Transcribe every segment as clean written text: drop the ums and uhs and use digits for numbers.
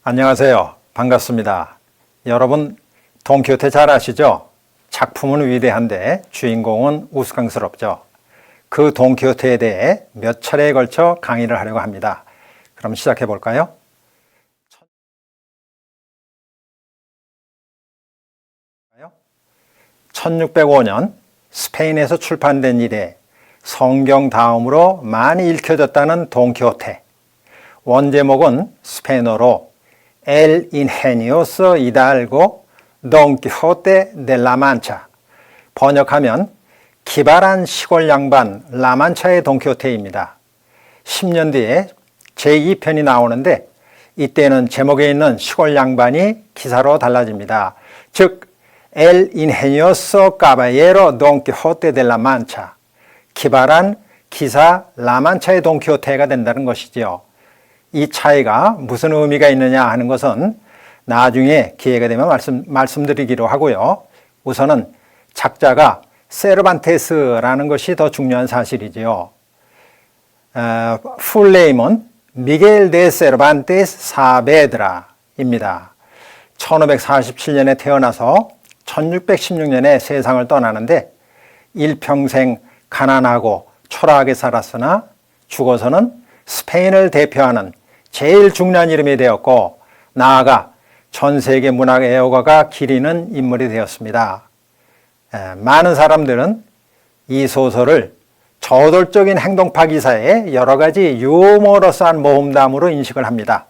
안녕하세요. 반갑습니다. 여러분, 돈키호테 잘 아시죠? 작품은 위대한데 주인공은 우스꽝스럽죠. 그 돈키호테에 대해 몇 차례에 걸쳐 강의를 하려고 합니다. 그럼 시작해 볼까요? 1605년 스페인에서 출판된 이래 성경 다음으로 많이 읽혀졌다는 돈키호테. 원제목은 스페인어로 El Ingenioso Hidalgo Don Quijote de la Mancha, 번역하면 기발한 시골 양반 라만차의 돈키호테입니다. 10년 뒤에 제2편이 나오는데 이때는 제목에 있는 시골 양반이 기사로 달라집니다. 즉 El Ingenioso Caballero Don Quijote de la Mancha, 기발한 기사 라만차의 돈키호테가 된다는 것이지요. 이 차이가 무슨 의미가 있느냐 하는 것은 나중에 기회가 되면 말씀드리기로 하고요. 우선은 작자가 세르반테스라는 것이 더 중요한 사실이지요. 풀네임은 미겔 데 세르반테스 사베드라입니다. 1547년에 태어나서 1616년에 세상을 떠나는데 일평생 가난하고 초라하게 살았으나 죽어서는 스페인을 대표하는 제일 중요한 이름이 되었고 나아가 전 세계 문학 애호가가 기리는 인물이 되었습니다. 많은 사람들은 이 소설을 저돌적인 행동파 기사의 여러 가지 유머러스한 모험담으로 인식을 합니다.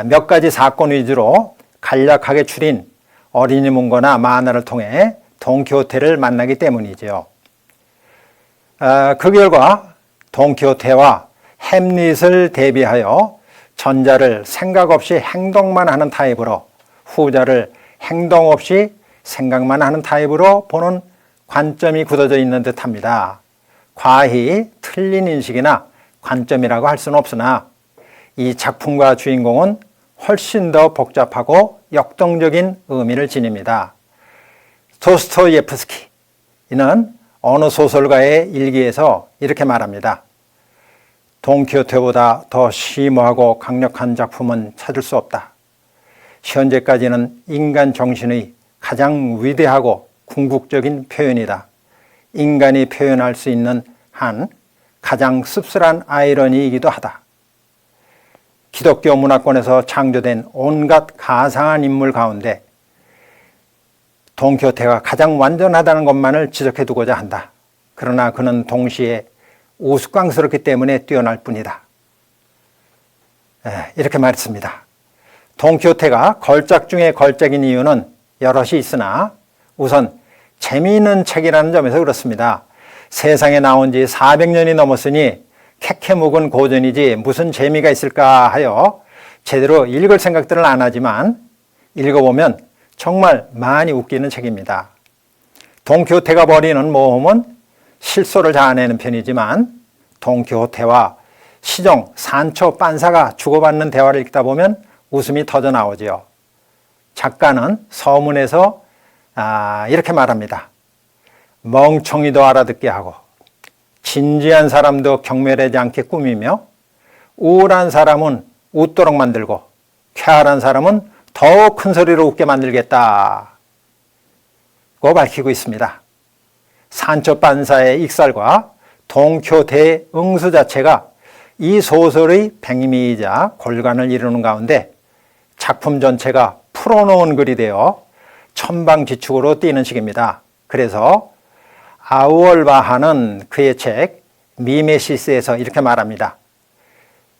몇 가지 사건 위주로 간략하게 추린 어린이 문고나 만화를 통해 돈키호테를 만나기 때문이지요. 그 결과 돈키호테와 햄릿을 대비하여 전자를 생각 없이 행동만 하는 타입으로 후자를 행동 없이 생각만 하는 타입으로 보는 관점이 굳어져 있는 듯합니다. 과히 틀린 인식이나 관점이라고 할 수는 없으나 이 작품과 주인공은 훨씬 더 복잡하고 역동적인 의미를 지닙니다. 도스토옙스키, 이는 어느 소설가의 일기에서 이렇게 말합니다. 돈키호테보다 더 심오하고 강력한 작품은 찾을 수 없다. 현재까지는 인간 정신의 가장 위대하고 궁극적인 표현이다. 인간이 표현할 수 있는 한 가장 씁쓸한 아이러니이기도 하다. 기독교 문화권에서 창조된 온갖 가상한 인물 가운데 돈키호테가 가장 완전하다는 것만을 지적해 두고자 한다. 그러나 그는 동시에 우스꽝스럽기 때문에 뛰어날 뿐이다. 이렇게 말했습니다. 돈키호테가 걸작 중에 걸작인 이유는 여럿이 있으나 우선 재미있는 책이라는 점에서 그렇습니다. 세상에 나온 지 400년이 넘었으니 캐캐 묵은 고전이지 무슨 재미가 있을까 하여 제대로 읽을 생각들을 안 하지만 읽어보면 정말 많이 웃기는 책입니다. 돈키호테가 벌이는 모험은 실소를 자아내는 편이지만 돈키호테와 시종 산초 빤사가 주고받는 대화를 읽다 보면 웃음이 터져 나오지요. 작가는 서문에서 이렇게 말합니다. 멍청이도 알아듣게 하고 진지한 사람도 경멸하지 않게 꾸미며 우울한 사람은 웃도록 만들고 쾌활한 사람은 더 큰 소리로 웃게 만들겠다고 밝히고 있습니다. 산초 빤사의 익살과 돈키호테의 응수 자체가 이 소설의 백미이자 골간을 이루는 가운데 작품 전체가 풀어놓은 글이 되어 천방지축으로 뛰는 식입니다. 그래서 아우얼바하는 그의 책 미메시스에서 이렇게 말합니다.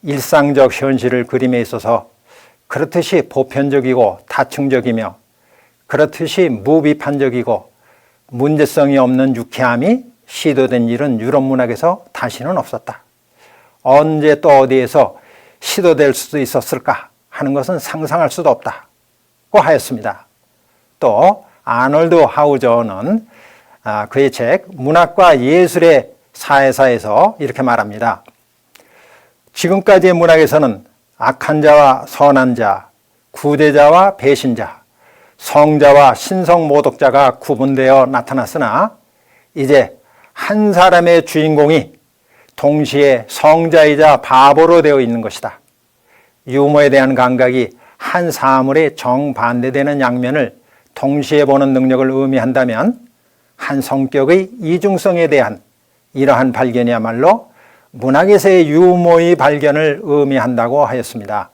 일상적 현실을 그림에 있어서 그렇듯이 보편적이고 다층적이며 그렇듯이 무비판적이고 문제성이 없는 유쾌함이 시도된 일은 유럽 문학에서 다시는 없었다. 언제 또 어디에서 시도될 수도 있었을까 하는 것은 상상할 수도 없다고 하였습니다. 또 아놀드 하우저는 그의 책 문학과 예술의 사회사에서 이렇게 말합니다. 지금까지의 문학에서는 악한 자와 선한 자, 구대자와 배신자, 성자와 신성모독자가 구분되어 나타났으나 이제 한 사람의 주인공이 동시에 성자이자 바보로 되어 있는 것이다. 유머에 대한 감각이 한 사물의 정반대되는 양면을 동시에 보는 능력을 의미한다면 한 성격의 이중성에 대한 이러한 발견이야말로 문학에서의 유머의 발견을 의미한다고 하였습니다.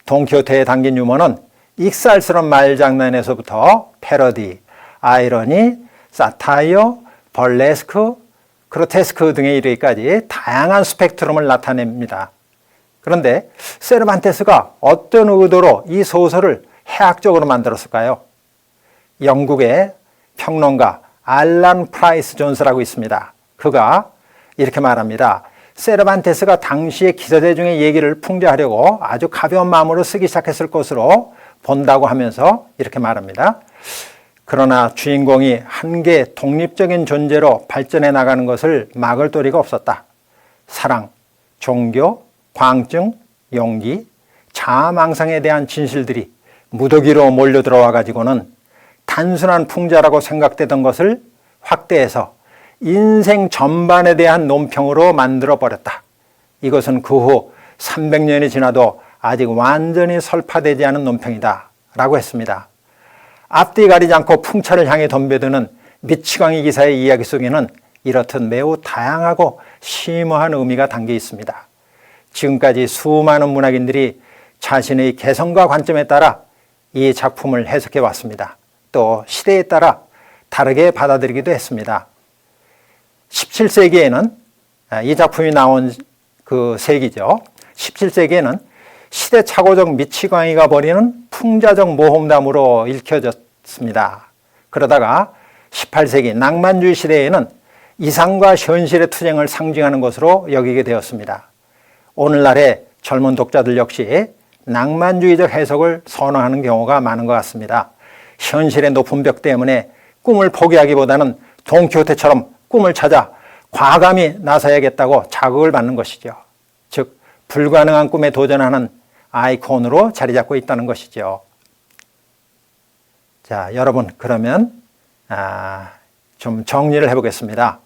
돈키호테에 담긴 유머는 익살스러운 말장난에서부터 패러디, 아이러니, 사타이어, 벌레스크, 그로테스크 등에 이르기까지 다양한 스펙트럼을 나타냅니다. 그런데 세르반테스가 어떤 의도로 이 소설을 해학적으로 만들었을까요? 영국의 평론가 알란 프라이스 존스라고 있습니다. 그가 이렇게 말합니다. 세르반테스가 당시의 기사제 중의 얘기를 풍자하려고 아주 가벼운 마음으로 쓰기 시작했을 것으로 본다고 하면서 이렇게 말합니다. 그러나 주인공이 한계 독립적인 존재로 발전해 나가는 것을 막을 도리가 없었다. 사랑, 종교, 광증, 용기, 자아망상에 대한 진실들이 무더기로 몰려 들어와 가지고는 단순한 풍자라고 생각되던 것을 확대해서 인생 전반에 대한 논평으로 만들어 버렸다. 이것은 그 후 300년이 지나도 아직 완전히 설파되지 않은 논평이다 라고 했습니다. 앞뒤 가리지 않고 풍차를 향해 덤벼드는 미치광이 기사의 이야기 속에는 이렇듯 매우 다양하고 심오한 의미가 담겨 있습니다. 지금까지 수많은 문학인들이 자신의 개성과 관점에 따라 이 작품을 해석해 왔습니다. 또 시대에 따라 다르게 받아들이기도 했습니다. 17세기에는 이 작품이 나온 그 세기죠. 17세기에는 시대착오적 미치광이가 벌이는 풍자적 모험담으로 읽혀졌습니다. 그러다가 18세기 낭만주의 시대에는 이상과 현실의 투쟁을 상징하는 것으로 여기게 되었습니다. 오늘날의 젊은 독자들 역시 낭만주의적 해석을 선호하는 경우가 많은 것 같습니다. 현실의 높은 벽 때문에 꿈을 포기하기보다는 돈키호테처럼 꿈을 찾아 과감히 나서야겠다고 자극을 받는 것이죠. 즉 불가능한 꿈에 도전하는 아이콘으로 자리 잡고 있다는 것이죠. 자, 여러분 그러면 좀 정리를 해보겠습니다.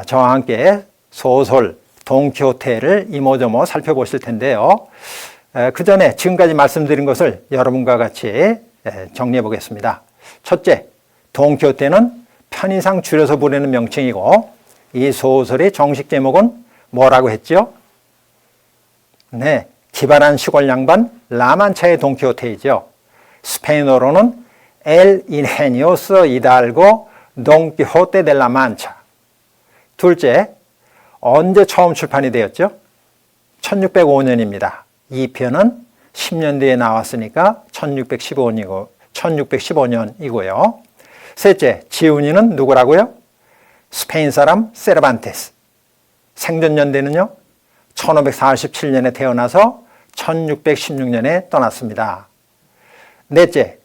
저와 함께 소설 돈키호테를 이모저모 살펴보실 텐데요. 그 전에 지금까지 말씀드린 것을 여러분과 같이 정리해 보겠습니다. 첫째, 돈키호테는 편의상 줄여서 부르는 명칭이고 이 소설의 정식 제목은 뭐라고 했죠? 네, 기발한 시골 양반 라만차의 돈키호테이죠. 스페인어로는 El ingenioso hidalgo Don Quijote de la Mancha. 둘째, 언제 처음 출판이 되었죠? 1605년입니다. 이 편은 10년 뒤에 나왔으니까 1615년이고요. 셋째, 지훈이는 누구라고요? 스페인 사람 세르반테스. 생전 연대는요? 1547년에 태어나서 1616년에 떠났습니다. 넷째,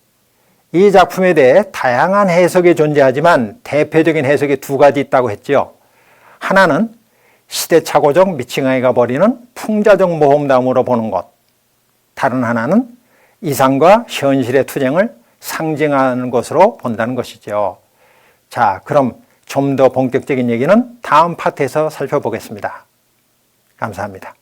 이 작품에 대해 다양한 해석이 존재하지만 대표적인 해석이 두 가지 있다고 했죠. 하나는 시대착오적 미치광이가 벌이는 풍자적 모험담으로 보는 것. 다른 하나는 이상과 현실의 투쟁을 상징하는 것으로 본다는 것이죠. 자, 그럼 좀 더 본격적인 얘기는 다음 파트에서 살펴보겠습니다. 감사합니다.